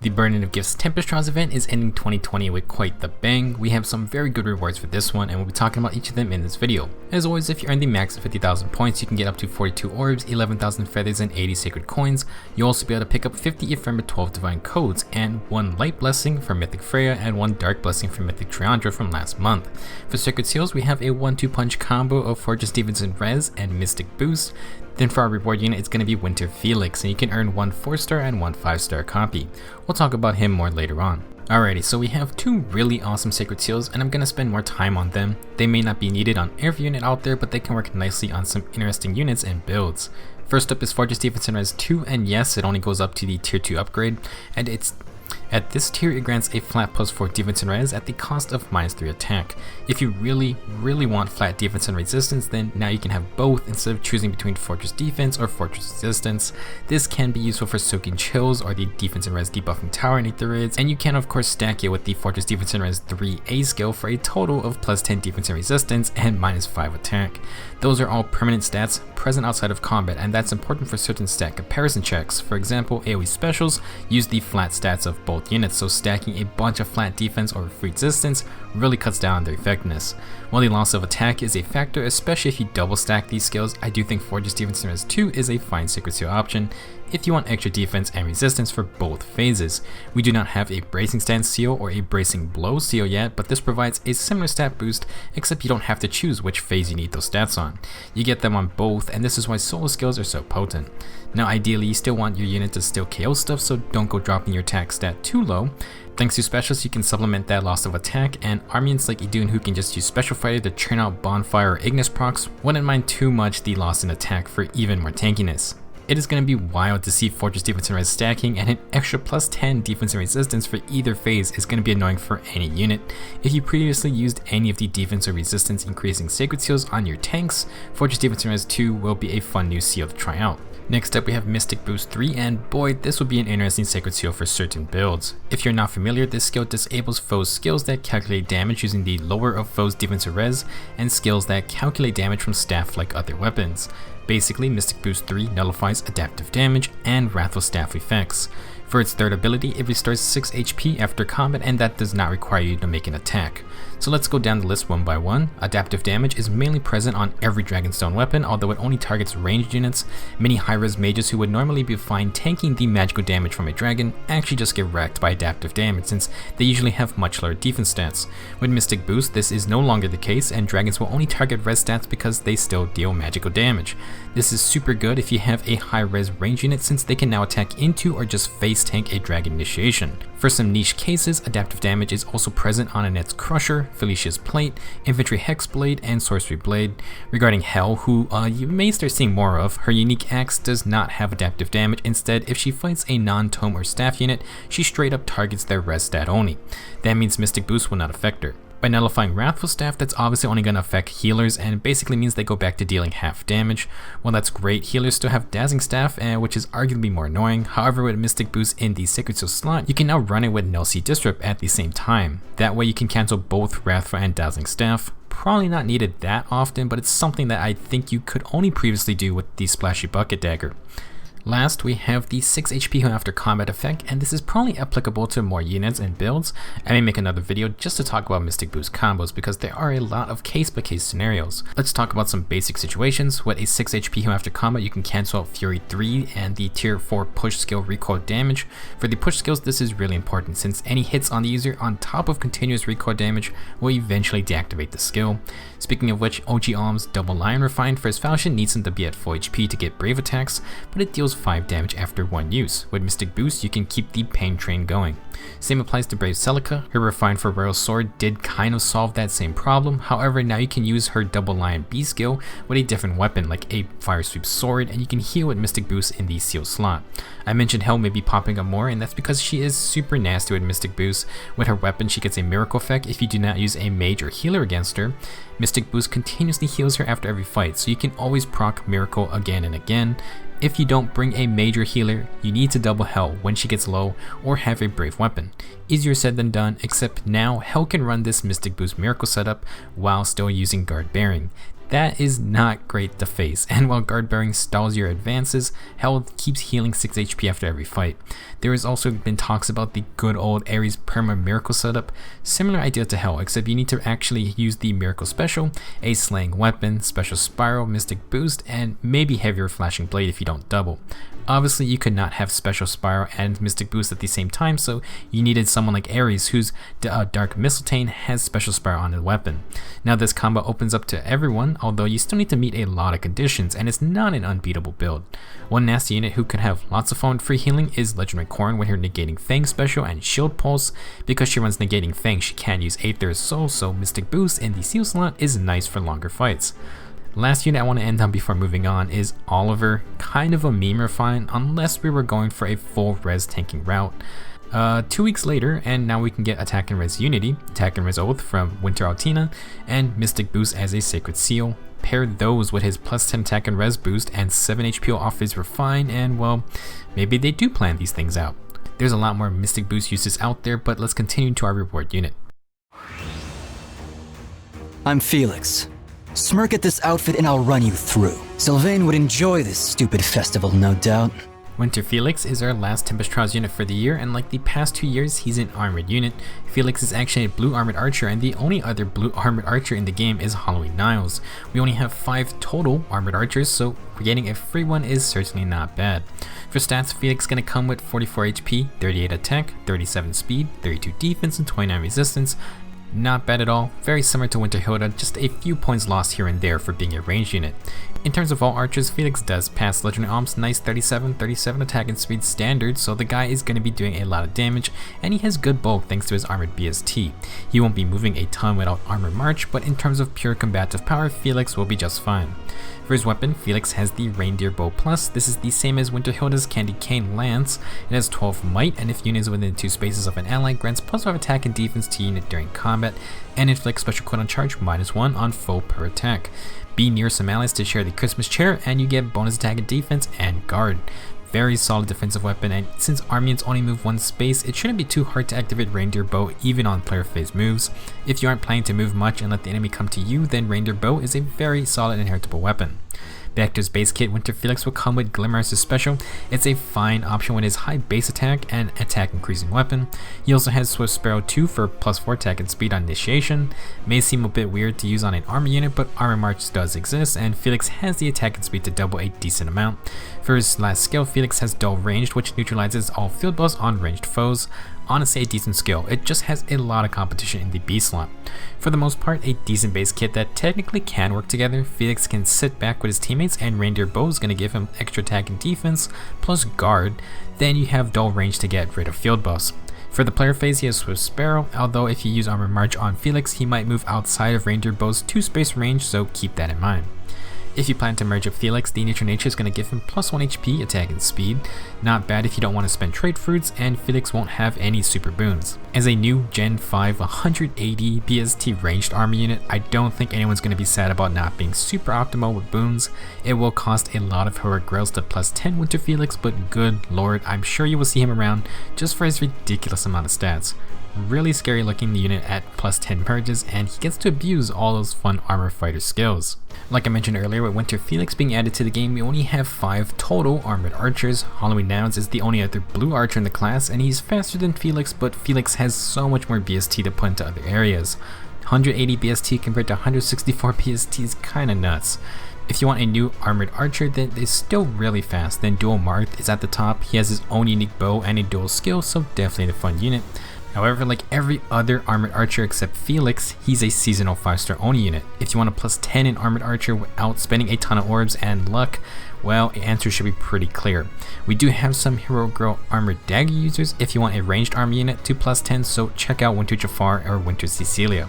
The Burden of Gifts Tempest Trials event is ending 2020 with quite the bang. We have some very good rewards for this one, and we'll be talking about each of them in this video. As always, if you earn the max of 50,000 points, you can get up to 42 orbs, 11,000 feathers, and 80 sacred coins. You'll also be able to pick up 50 Ephemeral 12 divine codes, and 1 light blessing from Mythic Freya, and 1 dark blessing from Mythic Triandra from last month. For sacred seals, we have a 1-2 punch combo of Fortress Defense and Res and Mystic Boost. Then for our reward unit, it's going to be Winter Felix, and you can earn 1 4-star and 1 5-star copy. We'll talk about him more later on. Alrighty, so we have 2 really awesome sacred seals, and I'm going to spend more time on them. They may not be needed on every unit out there, but they can work nicely on some interesting units and builds. First up is Fortress Defense and Res 2, and yes, it only goes up to the tier 2 upgrade, and at this tier, it grants a flat +4 defense and res at the cost of -3 attack. If you really want flat defense and resistance, then now you can have both instead of choosing between Fortress Defense or Fortress Resistance. This can be useful for soaking chills or the defense and res debuffing tower in Aetherids, and you can of course stack it with the Fortress Defense and Res 3A skill for a total of +10 defense and resistance and -5 attack. Those are all permanent stats present outside of combat, and that's important for certain stat comparison checks. For example, AoE specials use the flat stats of both units, so stacking a bunch of flat defense or free resistance really cuts down on their effectiveness. While the loss of attack is a factor, especially if you double stack these skills, I do think Fortress Defense and Res 2 is a fine sacred seal option if you want extra defense and resistance for both phases. We do not have a bracing stance seal or a bracing blow seal yet, but this provides a similar stat boost, except you don't have to choose which phase you need those stats on. You get them on both, and this is why solo skills are so potent. Now ideally you still want your unit to still KO stuff, so don't go dropping your attack stat too low. Thanks to specials, you can supplement that loss of attack, and armies like Idun who can just use Special Fighter to churn out Bonfire or Ignis procs wouldn't mind too much the loss in attack for even more tankiness. It is going to be wild to see Fortress Defense and Res stacking, and an extra +10 defense and resistance for either phase is going to be annoying for any unit. If you previously used any of the defense or resistance increasing sacred seals on your tanks, Fortress Defense and Res 2 will be a fun new seal to try out. Next up we have Mystic Boost 3, and boy, this would be an interesting sacred seal for certain builds. If you're not familiar, this skill disables foes' skills that calculate damage using the lower of foes' defense or res, and skills that calculate damage from staff like other weapons. Basically, Mystic Boost 3 nullifies adaptive damage and Wrathful Staff effects. For its third ability, it restores 6 HP after combat, and that does not require you to make an attack. So let's go down the list one by one. Adaptive damage is mainly present on every Dragonstone weapon, although it only targets ranged units. Many high-res mages who would normally be fine tanking the magical damage from a dragon actually just get wrecked by adaptive damage, since they usually have much lower defense stats. With Mystic Boost, this is no longer the case, and dragons will only target res stats because they still deal magical damage. This is super good if you have a high-res range unit, since they can now attack into or just face tank a dragon initiation. For some niche cases, adaptive damage is also present on Annette's Crusher, Felicia's Plate, Infantry Hexblade, and Sorcery Blade. Regarding Hel, who you may start seeing more of, her unique axe does not have adaptive damage. Instead, if she fights a non-tome or staff unit, she straight up targets their res stat only. That means Mystic Boost will not affect her. By nullifying Wrathful Staff, that's obviously only going to affect healers, and basically means they go back to dealing half damage. While that's great, healers still have Dazzling Staff, which is arguably more annoying. However, with Mystic Boost in the Sacred Seal slot, you can now run it with Nelsie Disrupt at the same time. That way you can cancel both Wrathful and Dazzling Staff. Probably not needed that often, but it's something that I think you could only previously do with the Splashy Bucket Dagger. Last, we have the 6 HP after combat effect, and this is probably applicable to more units and builds. I may make another video just to talk about Mystic Boost combos, because there are a lot of case-by-case scenarios. Let's talk about some basic situations. With a 6 HP after combat, you can cancel out Fury 3 and the tier 4 push skill recoil damage. For the push skills, this is really important, since any hits on the user on top of continuous recoil damage will eventually deactivate the skill. Speaking of which, OG Alm's Double Lion Refined for his Falchion needs him to be at full HP to get brave attacks, but it deals 5 damage after 1 use. With Mystic Boost, you can keep the pain train going. Same applies to Brave Celica. Her Refined for Royal Sword did kind of solve that same problem. However, now you can use her Double Lion B skill with a different weapon like a Fire Sweep Sword, and you can heal with Mystic Boost in the seal slot. I mentioned Hel may be popping up more, and that's because she is super nasty with Mystic Boost. With her weapon, she gets a miracle effect if you do not use a mage or healer against her. Mystic Boost continuously heals her after every fight, so you can always proc Miracle again and again. If you don't bring a major healer, you need to double Hel when she gets low or have a brave weapon. Easier said than done, except now Hel can run this Mystic Boost Miracle setup while still using Guard Bearing. That is not great to face, and while guard bearing stalls your advances, health keeps healing 6 HP after every fight. There has also been talks about the good old Ares Perma Miracle setup, similar idea to Hell, except you need to actually use the Miracle Special, a Slaying Weapon, Special Spiral, Mystic Boost, and maybe heavier Flashing Blade if you don't double. Obviously you could not have Special Spiral and Mystic Boost at the same time, so you needed someone like Ares whose Dark Mistletoe has Special Spiral on the weapon. Now this combo opens up to everyone, although you still need to meet a lot of conditions, and it's not an unbeatable build. One nasty unit who can have lots of fun with free healing is Legendary Corn with her Negating Fang special and Shield Pulse. Because she runs Negating Fang, she can use Aether's Soul, so Mystic Boost in the Seal slot is nice for longer fights. Last unit I want to end on before moving on is Oliver, kind of a meme refine unless we were going for a full res tanking route. 2 weeks later, and now we can get Attack and Res Unity, Attack and Res Oath from Winter Altina, and Mystic Boost as a Sacred Seal. Pair those with his plus 10 attack and res boost and 7 HP off his refine, and well, maybe they do plan these things out. There's a lot more Mystic Boost uses out there, but let's continue to our reward unit. I'm Felix. Smirk at this outfit and I'll run you through. Sylvain would enjoy this stupid festival, no doubt. Winter Felix is our last Tempest Trials unit for the year, and like the past 2 years, he's an armored unit. Felix is actually a blue armored archer, and the only other blue armored archer in the game is Halloween Niles. We only have 5 total armored archers, so getting a free one is certainly not bad. For stats, Felix is going to come with 44 HP, 38 attack, 37 speed, 32 defense, and 29 resistance. Not bad at all, very similar to Winter Hilda, just a few points lost here and there for being a ranged unit. In terms of all archers, Felix does pass Legendary Alm's nice 37 attack and speed standard, so the guy is going to be doing a lot of damage, and he has good bulk thanks to his armored BST. He won't be moving a ton without Armor March, but in terms of pure combative power, Felix will be just fine. For his weapon, Felix has the Reindeer Bow Plus. This is the same as Winter Hilda's Candy Cane Lance. It has 12 might, and if unit is within 2 spaces of an ally, grants plus 5 attack and defense to unit during combat, and inflicts special crit on charge -1 on foe per attack. Be near some allies to share the Christmas chair, and you get bonus attack and defense and guard. Very solid defensive weapon, and since Armians only move 1 space, it shouldn't be too hard to activate Reindeer Bow even on player phase moves. If you aren't planning to move much and let the enemy come to you, then Reindeer Bow is a very solid inheritable weapon. Back to his base kit, Winter Felix will come with Glimmer's special. It's a fine option with his high base attack and attack increasing weapon. He also has Swift Sparrow 2 for +4 attack and speed on initiation. May seem a bit weird to use on an armor unit, but Armor March does exist, and Felix has the attack and speed to double a decent amount. For his last skill, Felix has Dull Ranged, which neutralizes all field buffs on ranged foes. Honestly, a decent skill, it just has a lot of competition in the B slot. For the most part, a decent base kit that technically can work together. Felix can sit back with his teammates, and Reindeer Bow is going to give him extra attack and defense, plus guard. Then you have Dull Range to get rid of field buffs. For the player phase, he has Swift Sparrow, although if you use Armor March on Felix, he might move outside of Reindeer Bow's 2 space range, so keep that in mind. If you plan to merge up Felix, the Neutral Nature is going to give him +1 HP, attack and speed. Not bad if you don't want to spend trait fruits, and Felix won't have any super boons. As a new Gen 5 180 BST ranged armor unit, I don't think anyone's going to be sad about not being super optimal with boons. It will cost a lot of heroic grails to +10 Winter Felix, but good lord, I'm sure you will see him around just for his ridiculous amount of stats. Really scary looking unit at +10 merges, and he gets to abuse all those fun armor fighter skills. Like I mentioned earlier, with Winter Felix being added to the game, we only have 5 total armored archers. Halloween Niles is the only other blue archer in the class, and he's faster than Felix, but Felix has so much more BST to put into other areas. 180 BST compared to 164 BST is kinda nuts. If you want a new armored archer that is still really fast, then Dual Marth is at the top. He has his own unique bow and a dual skill, so definitely a fun unit. However, like every other armored archer except Felix, he's a seasonal 5-star only unit. If you want a +10 in armored archer without spending a ton of orbs and luck, well, the answer should be pretty clear. We do have some Hero Girl armored dagger users if you want a ranged armor unit to +10, so check out Winter Jafar or Winter Cecilia.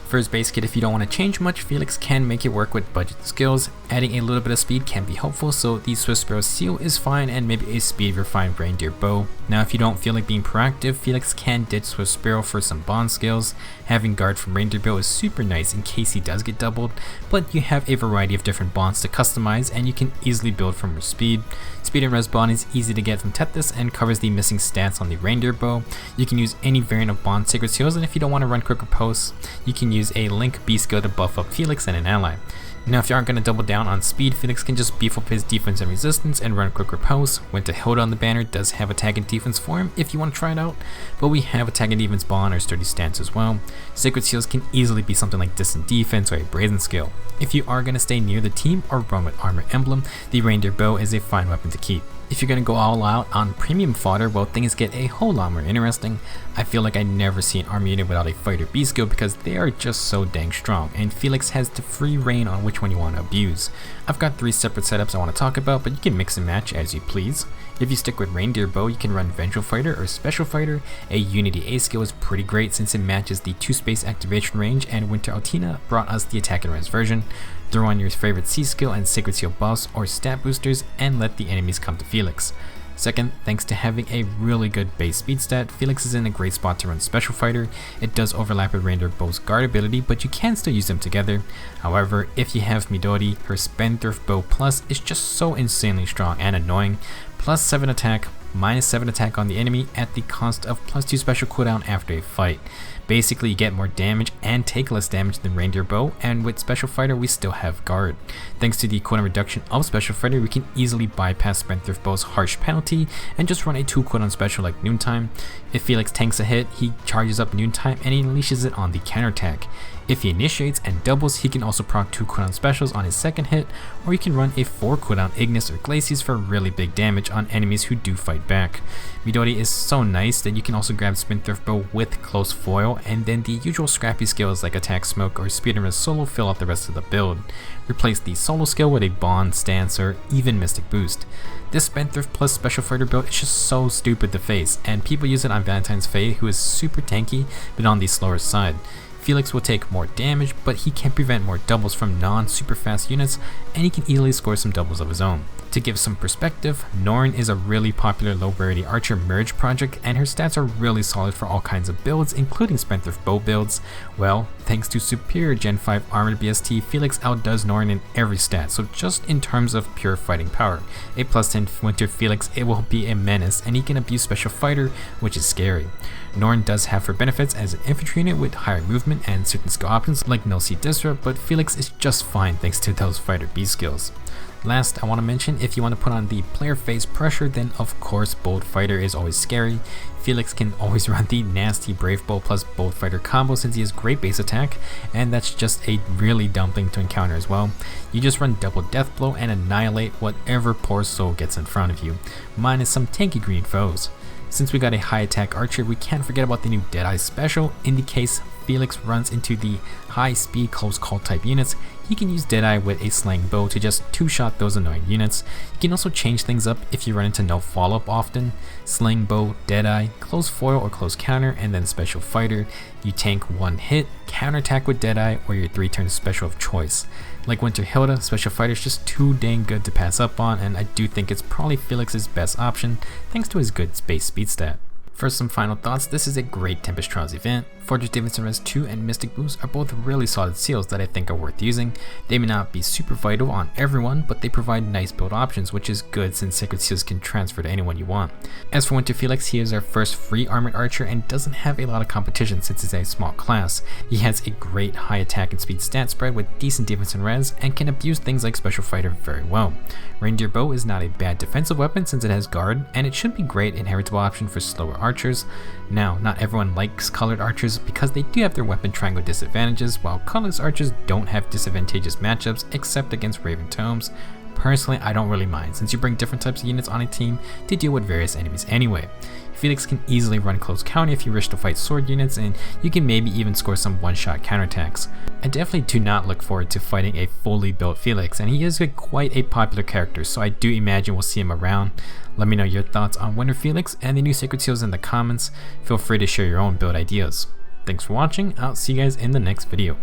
For his base kit, if you don't want to change much, Felix can make it work with budget skills. Adding a little bit of speed can be helpful, so the Swift Sparrow Seal is fine, and maybe a speed refined Reindeer Bow. Now if you don't feel like being proactive, Felix can ditch Swift Sparrow for some bond skills. Having guard from Reindeer Bow is super nice in case he does get doubled, but you have a variety of different bonds to customize, and you can easily build from your speed. Speed and res bond is easy to get from Tempest and covers the missing stats on the Reindeer Bow. You can use any variant of bond sacred seals, and if you don't want to run quicker posts, you can use a Link B skill to buff up Felix and an ally. Now if you aren't going to double down on speed, Felix can just beef up his defense and resistance and run quick repose. Winter Felix on the banner does have attack and defense for him if you want to try it out, but we have attack and defense bond or sturdy stance as well. Sacred Seals can easily be something like distant defense or a brazen skill. If you are going to stay near the team or run with armor emblem, the Reindeer bow is a fine weapon to keep. If you're going to go all out on premium fodder, well, things get a whole lot more interesting. I feel like I never see an army unit without a fighter B skill because they are just so dang strong, and Felix has the free reign on which one you want to abuse. I've got 3 separate setups I want to talk about, but you can mix and match as you please. If you stick with Reindeer bow, you can run Vengeful Fighter or Special Fighter. A Unity A skill is pretty great since it matches the 2-space activation range, and Winter Altina brought us the attack and res version. Throw on your favorite C skill and Sacred Seal buffs or stat boosters and let the enemies come to Felix. Second, thanks to having a really good base speed stat, Felix is in a great spot to run Special Fighter. It does overlap with Reindeer bow's guard ability, but you can still use them together. However, if you have Midori, her Spendthrift bow plus is just so insanely strong and annoying. Plus 7 attack, minus 7 attack on the enemy at the cost of plus 2 special cooldown after a fight. Basically, you get more damage and take less damage than Reindeer bow, and with Special Fighter we still have guard. Thanks to the cooldown reduction of Special Fighter, we can easily bypass Spendthrift bow's harsh penalty and just run a 2 cooldown special like Noontime. If Felix tanks a hit, he charges up Noontime and he unleashes it on the counterattack. If he initiates and doubles, he can also proc 2 cooldown specials on his second hit, or he can run a 4 cooldown Ignis or Glacies for really big damage on enemies who do fight back. Midori is so nice that you can also grab Spendthrift bow with close foil, and then the usual scrappy skills like attack smoke or speed and res solo fill out the rest of the build. Replace the solo skill with a bond, stance, or even mystic boost. This Spendthrift plus Special Fighter build is just so stupid to face, and people use it on Valentine's Faye, who is super tanky but on the slower side. Felix will take more damage, but he can prevent more doubles from non-super fast units, and he can easily score some doubles of his own. To give some perspective, Norn is a really popular low rarity archer merge project, and her stats are really solid for all kinds of builds, including Spendthrift bow builds. Well, thanks to superior Gen 5 armored BST, Felix outdoes Norn in every stat, so just in terms of pure fighting power. A plus 10 Winter Felix, it will be a menace, and he can abuse Special Fighter, which is scary. Norn does have her benefits as an infantry unit with higher movement and certain skill options like Null C Disrupt, but Felix is just fine thanks to those fighter B skills. Last, I want to mention, if you want to put on the player phase pressure, then of course Bold Fighter is always scary. Felix can always run the nasty Brave Bow plus Bold Fighter combo since he has great base attack, and that's just a really dumb thing to encounter as well. You just run double Death Blow and annihilate whatever poor soul gets in front of you, minus some tanky green foes. Since we got a high attack archer, we can't forget about the new Deadeye special. In the case Felix runs into the high speed close call type units, he can use Deadeye with a slaying bow to just 2-shot those annoying units. You can also change things up if you run into no follow up often. Slaying bow, Deadeye, close foil or close counter, and then Special Fighter. You tank 1 hit, counterattack with Deadeye, or your 3-turn special of choice. Like Winter Hilda, Special Fighter is just too dang good to pass up on, and I do think it's probably Felix's best option thanks to his good space speed stat. For some final thoughts, this is a great Tempest Trials event. Fortress Defense and Res 2 and Mystic Boost are both really solid seals that I think are worth using. They may not be super vital on everyone, but they provide nice build options, which is good since Sacred Seals can transfer to anyone you want. As for Winter Felix, he is our first free armored archer and doesn't have a lot of competition since it's a small class. He has a great high attack and speed stat spread with decent defense and res, and can abuse things like Special Fighter very well. Reindeer bow is not a bad defensive weapon since it has guard, and it should be great inheritable option for slower archers. Now, not everyone likes colored archers because they do have their weapon triangle disadvantages, while colorless archers don't have disadvantageous matchups except against Raven Tomes. Personally, I don't really mind since you bring different types of units on a team to deal with various enemies anyway. Felix can easily run close counter if you wish to fight sword units, and you can maybe even score some one-shot counterattacks. I definitely do not look forward to fighting a fully built Felix, and he is quite a popular character, so I do imagine we'll see him around. Let me know your thoughts on Winter Felix and the new Sacred Seals in the comments. Feel free to share your own build ideas. Thanks for watching, I'll see you guys in the next video.